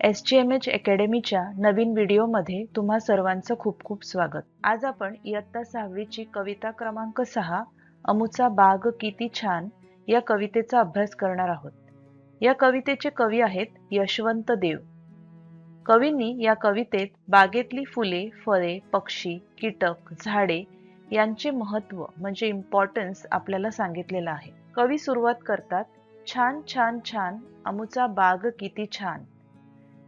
SGMH अकॅडमीच्या नवीन व्हिडिओमध्ये तुम्हा सर्वांचं खूप खूप स्वागत. आज आपण इयत्ता 6वी ची कविता क्रमांक 6 अमुचा बाग किती छान या कवितेचा अभ्यास करणार आहोत. या कवितेचे कवी आहेत यशवंत देव. कवींनी या कवितेत बागेतली फुले, फळे, पक्षी, कीटक, झाडे यांचे महत्त्व म्हणजे इम्पॉर्टन्स आपल्याला सांगितलेलं आहे. कवी सुरुवात करतात, छान छान छान अमुचा बाग किती छान.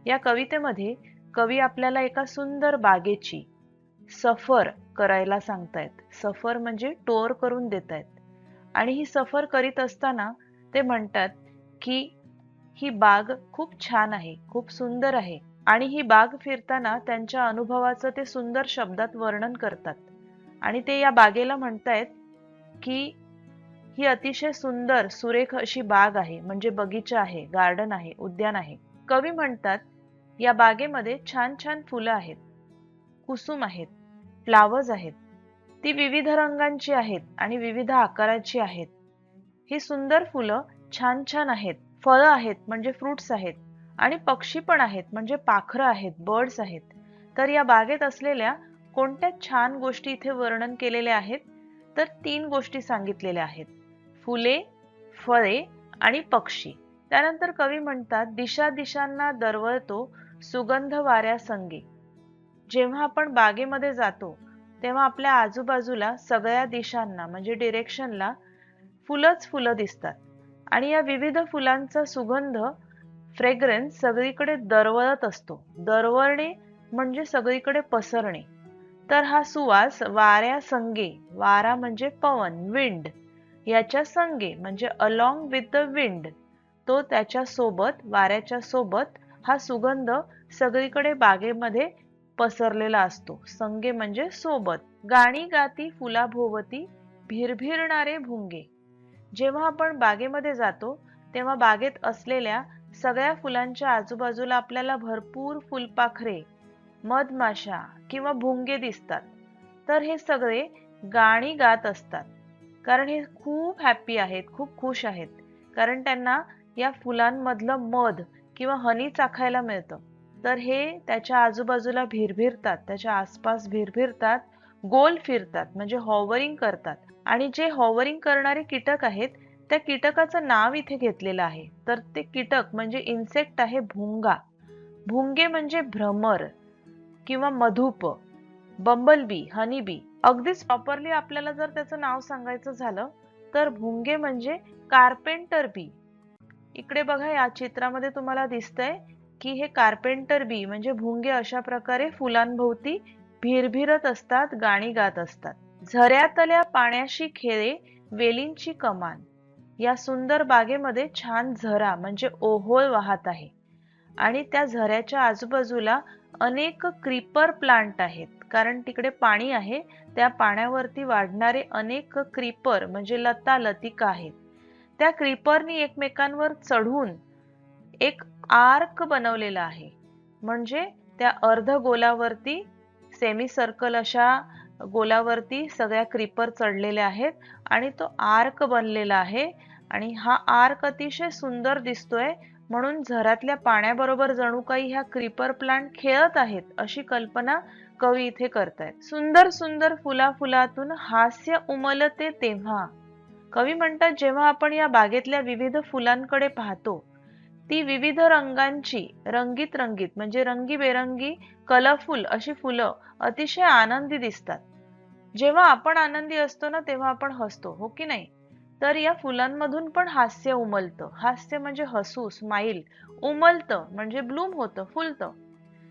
या कवितेमध्ये कवी आपल्याला एका सुंदर बागेची सफर करायला सांगतायत. सफर म्हणजे टूर करून देतायत. आणि ही सफर करीत असताना ते म्हणतात की ही बाग खूप छान आहे, खूप सुंदर आहे. आणि ही बाग फिरताना त्यांच्या अनुभवाचं ते सुंदर शब्दात वर्णन करतात. आणि ते या बागेला म्हणतायत की ही अतिशय सुंदर सुरेख अशी बाग आहे, म्हणजे बगीचा आहे, गार्डन आहे, उद्यान आहे. कवी म्हणतात या बागेमध्ये छान छान फुलं आहेत, कुसुम आहेत, फ्लावर्स आहेत. ती विविध रंगांची आहेत आणि विविध आकाराची आहेत. ही सुंदर फुलं छान छान आहेत. फळं आहेत म्हणजे फ्रुट्स आहेत आणि पक्षी पण आहेत म्हणजे पाखरं आहेत, बर्ड्स आहेत. तर या बागेत असलेल्या कोणत्या छान गोष्टी इथे वर्णन केलेल्या आहेत? तर 3 गोष्टी सांगितलेल्या आहेत. फुले, फळे आणि पक्षी. त्यानंतर कवी म्हणतात दिशा दिशांना दरवळतो सुगंध वाऱ्या संगे. जेव्हा आपण बागेमध्ये जातो तेव्हा आपल्या आजूबाजूला सगळ्या दिशांना म्हणजे डिरेक्शनला फुलंच फुलं दिसतात आणि या विविध फुलांचा सुगंध फ्रेग्रन्स सगळीकडे दरवळत असतो. दरवळणे म्हणजे सगळीकडे पसरणे. तर हा सुवास वाऱ्या संगे, वारा म्हणजे पवन, विंड, याच्या संगे म्हणजे अलॉंग विथ द विंड, तो त्याच्या सोबत, वाऱ्याच्या सोबत हा सुगंध सगळीकडे बागेमध्ये पसरलेला असतो. संगे म्हणजे सोबत. गाणी गाती फुलाभोवती भिरभिरणारे भुंगे. जेव्हा आपण बागेमध्ये जातो तेव्हा बागेत असलेल्या सगळ्या फुलांच्या आजूबाजूला आपल्याला भरपूर फुलपाखरे, मधमाशा किंवा भुंगे दिसतात. तर हे सगळे गाणी गात असतात, कारण हे खूप हॅपी आहेत, खूप खुश आहेत, कारण त्यांना या फुलांमधलं मध किंवा हनी चाखायला मिळतं. तर हे त्याच्या आजूबाजूला भिरभिरतात, त्याच्या आसपास भिरभिरतात, गोल फिरतात म्हणजे हॉवरिंग करतात. आणि जे हॉवरिंग करणारे कीटक आहेत त्या कीटकाचं नाव इथे घेतलेलं आहे. तर ते कीटक म्हणजे इन्सेक्ट आहे भुंगा. भुंगे म्हणजे भ्रमर किंवा मधुप, बंबलबी, हनीबी. अगदीच प्रॉपरली आपल्याला जर त्याचं नाव सांगायचं झालं तर भुंगे म्हणजे कार्पेंटर बी. इकडे बघा या चित्रामध्ये तुम्हाला दिसतंय की हे कार्पेंटर बी म्हणजे भुंगे अशा प्रकारे फुलांभोवती भिरभिरत असतात, गाणी गात असतात. झऱ्यातल्या पाण्याशी खेळे वेलींची कमान. या सुंदर बागेमध्ये छान झरा म्हणजे ओहोळ वाहत आहे आणि त्या झऱ्याच्या आजूबाजूला अनेक क्रीपर प्लांट आहेत, कारण तिकडे पाणी आहे. त्या पाण्यावरती वाढणारे अनेक क्रीपर म्हणजे लता लतिका आहेत. त्या क्रीपरनी एकमेकांवर चढून एक आर्क बनवलेला आहे, म्हणजे त्या अर्ध गोलावरती सेमी सर्कल अशा गोलावरती सगळ्या क्रीपर चढलेल्या आहेत आणि तो आर्क बनलेला आहे. आणि हा आर्क अतिशय सुंदर दिसतोय, म्हणून झऱ्यातल्या पाण्याबरोबर जणू काही ह्या क्रीपर प्लांट खेळत आहेत अशी कल्पना कवी इथे करतायत. सुंदर सुंदर फुला फुलातून हास्य उमलते तेव्हा. कवी म्हणतात जेव्हा आपण या बागेतल्या विविध फुलांकडे पाहतो ती विविध रंगांची, रंगीत रंगीत म्हणजे रंगीबेरंगी कलरफुल अशी फुलं अतिशय आनंदी दिसतात. जेव्हा आपण आनंदी असतो ना तेव्हा आपण हसतो, हो की नाही? तर या फुलांमधून पण हास्य उमलतं. हास्य म्हणजे हसू, स्माईल. उमलतं म्हणजे ब्लूम होतं, फुलतं.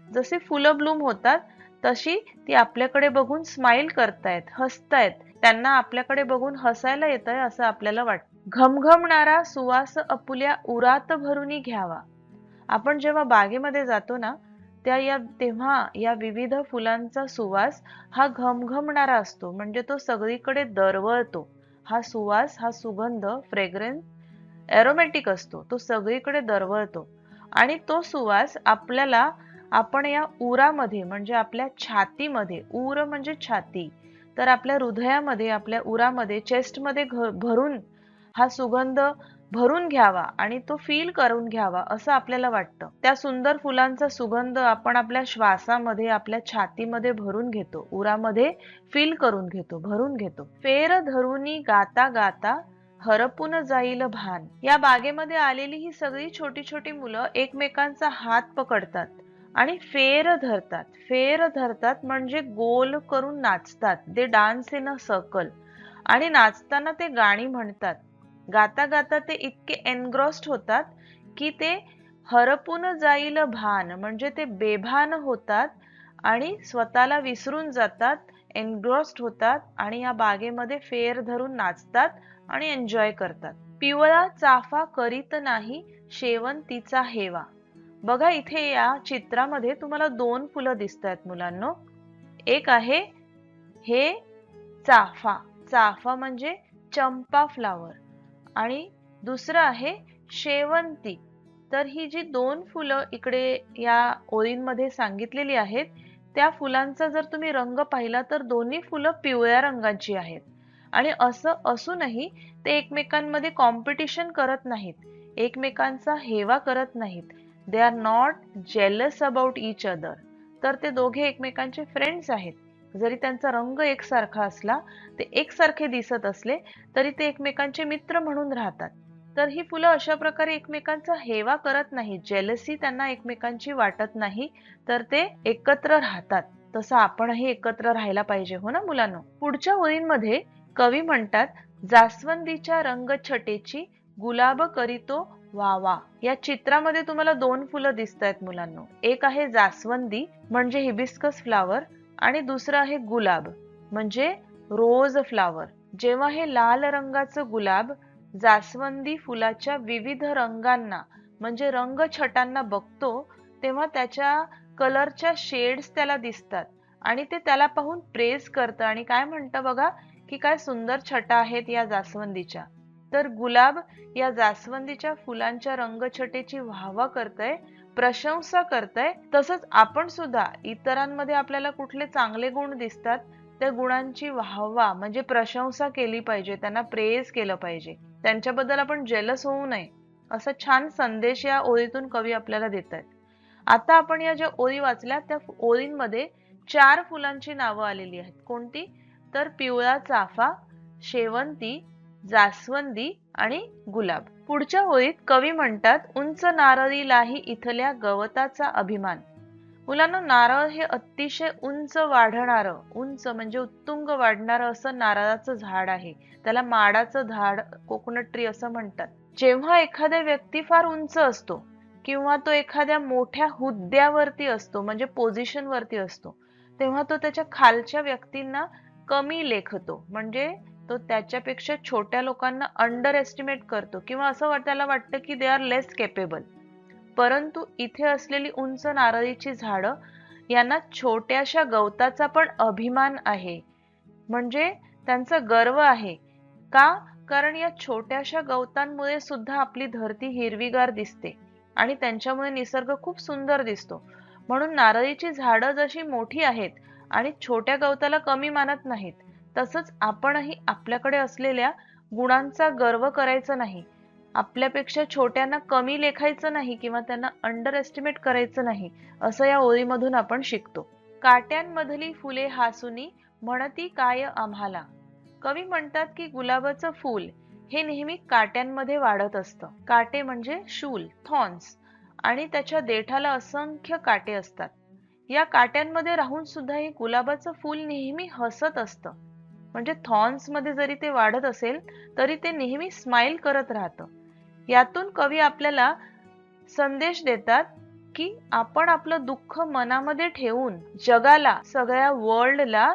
जशी फुलं ब्लूम होतात तशी ती आपल्याकडे बघून स्माईल करतायत, हसतायत. त्यांना आपल्याकडे बघून हसायला येतंय असं आपल्याला वाटतं. घमघमणारा सुवास आपुल्या उरात भरुनी घ्यावा. आपण जेव्हा बागेमध्ये जातो ना तेव्हा या विविध फुलांचा सुवास हा घमघमणारा असतो, म्हणजे तो सगळीकडे दरवळतो. हा सुवास, हा सुगंध, फ्रेग्रन्स एरोमॅटिक असतो, तो सगळीकडे दरवळतो. आणि तो सुवास आपल्याला आपण या उरामध्ये म्हणजे आपल्या छातीमध्ये, उर म्हणजे छाती, तर आपल्या हृदयामध्ये, आपल्या उरामध्ये, चेस्टमध्ये भरून हा सुगंध भरून घ्यावा आणि तो फील करून घ्यावा असं आपल्याला वाटतं. त्या सुंदर फुलांचा सुगंध आपण आपल्या श्वासामध्ये, आपल्या छातीमध्ये भरून घेतो, उरामध्ये फील करून घेतो, भरून घेतो. फेर धरुनी गाता गाता हरपून जाईल भान. या बागेमध्ये आलेली ही सगळी छोटी छोटी मुलं एकमेकांचा हात पकडतात आणि फेर धरतात. फेर धरतात म्हणजे गोल करून नाचतात. दे डान्स इन अ सर्कल. आणि नाचताना ते गाणी म्हणतात. गाता गाता ते इतके एनग्रॉस्ड होतात की ते हरपून जाईल भान म्हणजे ते बेभान होतात आणि स्वतःला विसरून जातात, एनग्रॉस्ड होतात आणि या बागेमध्ये फेर धरून नाचतात आणि एन्जॉय करतात. पिवळा चाफा करीत नाही शेवंतीचा हेवा. बघा इथे या चित्रामध्ये तुम्हाला दोन फुलं दिसत आहेत मुलांनो. एक आहे हे चाफा. चाफा म्हणजे चंपा फ्लावर आणि दुसरं आहे शेवंती. तर ही जी दोन फुलं इकडे या ओळींमध्ये सांगितलेली आहेत, त्या फुलांचा जर तुम्ही रंग पाहिला तर दोन्ही फुलं पिवळ्या रंगाची आहेत. आणि असं असूनही ते एकमेकांमध्ये कॉम्पिटिशन करत नाहीत, एकमेकांचा हेवा करत नाहीत. They are not jealous about each other. तर ते दोघे एकमेकांचे फ्रेंड्स आहेत. जरी त्यांचा रंग एकसारखा असला, ते एकसारखे दिसत असले तरी ते एकमेकांचे मित्र म्हणून राहतात. तर ही फुलं अशा प्रकारे एकमेकांचा हेवा करत नाहीत, जेलसी त्यांना एकमेकांची वाटत नाही, तर ते एकत्र राहतात. तसं आपणही एकत्र राहायला पाहिजे, हो ना मुलांनो. पुढच्या ओळींमध्ये कवी म्हणतात, जास्वंदीच्या रंगछटेची गुलाब करीतो वावा. या चित्रामध्ये तुम्हाला दोन फुलं दिसत आहेत मुलांनो. एक आहे जास्वंदी म्हणजे हिबिस्कस फ्लावर आणि दुसरं आहे गुलाब म्हणजे रोज फ्लावर. जेव्हा हे लाल रंगाचं गुलाब जास्वंदी फुलाच्या विविध रंगांना म्हणजे रंगछटांना बघतो, तेव्हा त्याच्या कलरच्या शेड्स त्याला दिसतात आणि ते त्याला पाहून प्रेज करतं आणि काय म्हणतं बघा, की काय सुंदर छटा आहेत या जास्वंदीच्या. तर गुलाब या जास्वंदीच्या फुलांच्या रंगछटेची वाहवा करतय, प्रशंसा करतय. तसंच आपण सुद्धा इतरांमध्ये आपल्याला कुठले चांगले गुण दिसतात, त्या गुणांची वाहवा म्हणजे प्रशंसा केली पाहिजे, त्यांना प्रेज केलं पाहिजे, त्यांच्याबद्दल आपण जेलस होऊ नये. असा छान संदेश या ओळीतून कवी आपल्याला देत आहेत. आता आपण या ज्या ओळी वाचल्या त्या ओळींमध्ये 4 फुलांची नावं आलेली आहेत. कोणती? तर पिवळा चाफा, शेवंती, जास्वंदी आणि गुलाब. पुढच्या ओळीत कवी म्हणतात, उंच नारळीलाही इथल्या गवताचा अभिमान. मुलांना नारळ हे अतिशय उंच वाढणारं, उंच म्हणजे उत्तुंग वाढणारं असं नारळाचं झाड आहे. त्याला माडाचं झाड, कोकोनट ट्री असं म्हणतात. जेव्हा एखादा व्यक्ती फार उंच असतो किंवा तो एखाद्या मोठ्या हुद्द्यावरती असतो म्हणजे पोझिशन वरती असतो, तेव्हा तो त्याच्या खालच्या व्यक्तींना कमी लेखतो, म्हणजे तो त्याच्यापेक्षा छोट्या लोकांना अंडर एस्टिमेट करतो किंवा असं त्याला वाटतं की दे आर लेस केपेबल. परंतु इथे असलेली उंच नारळीची झाडं यांना छोट्याशा गवताचा पण अभिमान आहे, म्हणजे त्यांचा गर्व आहे. का? कारण या छोट्याशा गवतांमुळे सुद्धा आपली धरती हिरवीगार दिसते आणि त्यांच्यामुळे निसर्ग खूप सुंदर दिसतो. म्हणून नारळीची झाडं जशी मोठी आहेत आणि छोट्या गवताला कमी मानत नाहीत, तसंच आपणही आपल्याकडे असलेल्या गुणांचा गर्व करायचा नाही, आपल्यापेक्षा छोट्यांना कमी लेखायचं नाही किंवा त्यांना अंडर एस्टिमेट करायचं नाही, असं या ओळीमधून आपण शिकतो. काट्यांमधली फुले हासुनी म्हणती काय आम्हाला. कवी म्हणतात की गुलाबाचं फूल हे नेहमी काट्यांमध्ये वाढत असतं. काटे म्हणजे शूल, थॉर्न्स, आणि त्याच्या देठाला असंख्य काटे असतात. या काट्यांमध्ये राहून सुद्धा हे गुलाबाचं फूल नेहमी हसत असतं, म्हणजे थॉर्न्स मध्ये जरी ते वाढत असेल तरी ते नेहमी स्माइल करत राहतं. यातून कवी आपल्याला संदेश देतात की आपण आपलं दुःख मनामध्ये ठेवून जगाला, सगळ्या वर्ल्डला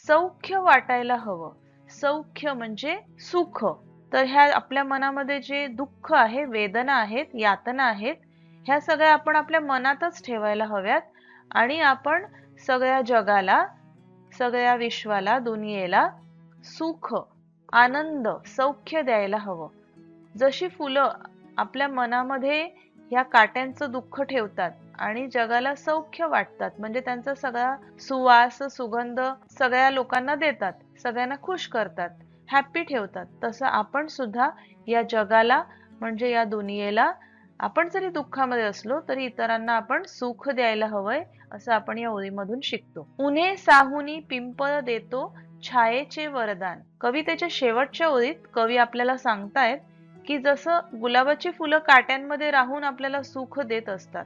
सौख्य वाटायला हवं. सौख्य म्हणजे सुख. तर ह्या आपल्या मनामध्ये जे दुःख आहे, वेदना आहेत, यातना आहेत, ह्या सगळ्या आपण आपल्या मनातच ठेवायला हव्यात आणि आपण सगळ्या जगाला, सगळ्या विश्वाला, दुनियेला सुख, आनंद, सौख्य द्यायला हवं. जशी फुलं आपल्या मनामध्ये ह्या काट्यांचं दुःख ठेवतात आणि जगाला सौख्य वाटतात, म्हणजे त्यांचा सगळा सुवास, सुगंध सगळ्या लोकांना देतात, सगळ्यांना खुश करतात, हॅपी ठेवतात, तसं आपण सुद्धा या जगाला म्हणजे या दुनियेला आपण जरी दुःखामध्ये असलो तरी इतरांना आपण सुख द्यायला हवंय, असं आपण या ओळीमधून शिकतो. उन्हे साहुनी पिंपळ देतो छायेचे वरदान. कवितेच्या शेवटच्या ओळीत कवी आपल्याला सांगतायत की जसं गुलाबाची फुलं काट्यांमध्ये राहून आपल्याला सुख देत असतात,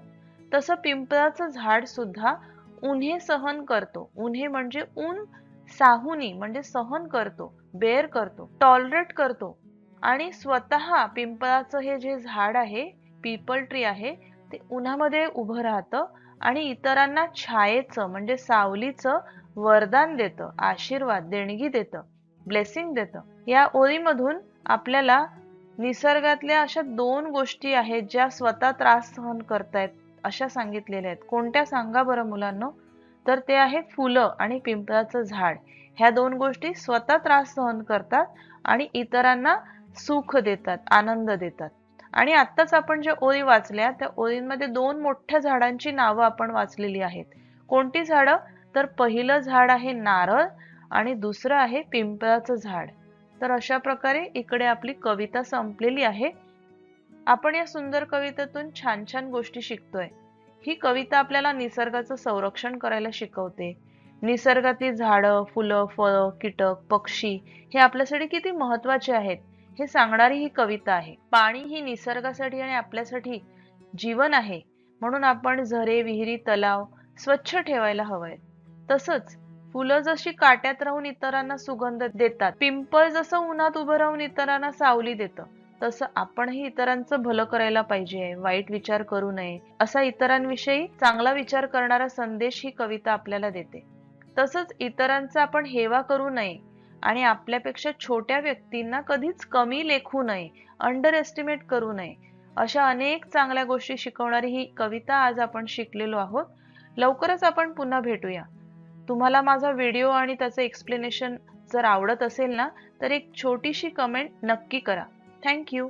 तसं पिंपळाचं झाड सुद्धा उन्हे सहन करतो. उन्हे म्हणजे ऊन, साहुनी म्हणजे सहन करतो, बेअर करतो, टॉलरेट करतो. आणि स्वतः पिंपळाचं हे जे झाड आहे, पीपल ट्री आहे, ते उन्हामध्ये उभं राहतं आणि इतरांना छायेचं म्हणजे सावलीचं वरदान देतं, आशीर्वाद, देणगी देतं, ब्लेसिंग देतं. या ओळीमधून आपल्याला निसर्गातल्या अशा 2 गोष्टी आहेत ज्या स्वतः त्रास सहन करतायत, अशा सांगितलेल्या आहेत. कोणत्या सांगा बरं मुलांनो? तर ते आहे फुलं आणि पिंपळाचं झाड. ह्या 2 गोष्टी स्वतः त्रास सहन करतात आणि इतरांना सुख देतात, आनंद देतात. आणि आत्ताच आपण ज्या ओळी वाचल्या त्या ओळींमध्ये 2 मोठ्या झाडांची नावं आपण वाचलेली आहेत. कोणती झाडं? तर पहिलं झाड आहे नारळ आणि दुसरं आहे पिंपळाचं झाड. तर अशा प्रकारे इकडे आपली कविता संपलेली आहे. आपण या सुंदर कवितेतून छान छान गोष्टी शिकतोय. ही कविता आपल्याला निसर्गाचं संरक्षण करायला शिकवते. निसर्गातली झाडं, फुलं, फळं, कीटक, पक्षी हे आपल्यासाठी किती महत्वाचे आहेत हे सांगणारी ही कविता आहे. पाणी ही निसर्गासाठी आणि आपल्यासाठी जीवन आहे, म्हणून आपण झरे, विहिरी, तलाव स्वच्छ ठेवायला हवंय. तसंच फुलं जशी काट्यात राहून इतरांना सुगंध देतात, पिंपळ जसं उन्हात उभं राहून इतरांना सावली देतं, तसं आपणही इतरांचं भलं करायला पाहिजे, वाईट विचार करू नये, असा इतरांविषयी चांगला विचार करणारा संदेश ही कविता आपल्याला देते. तसंच इतरांचा आपण हेवा करू नये आणि आपल्यापेक्षा छोट्या व्यक्तींना कधीच कमी लेखू नये, अंडर एस्टिमेट करू नये. अशा अनेक चांगल्या गोष्टी शिकवणारी ही कविता आज आपण शिकलेलो आहोत. लवकरच आपण पुन्हा भेटूया. तुम्हाला माझा व्हिडिओ आणि त्याचं एक्सप्लेनेशन जर आवडत असेल ना, तर एक छोटीशी कमेंट नक्की करा. Thank you.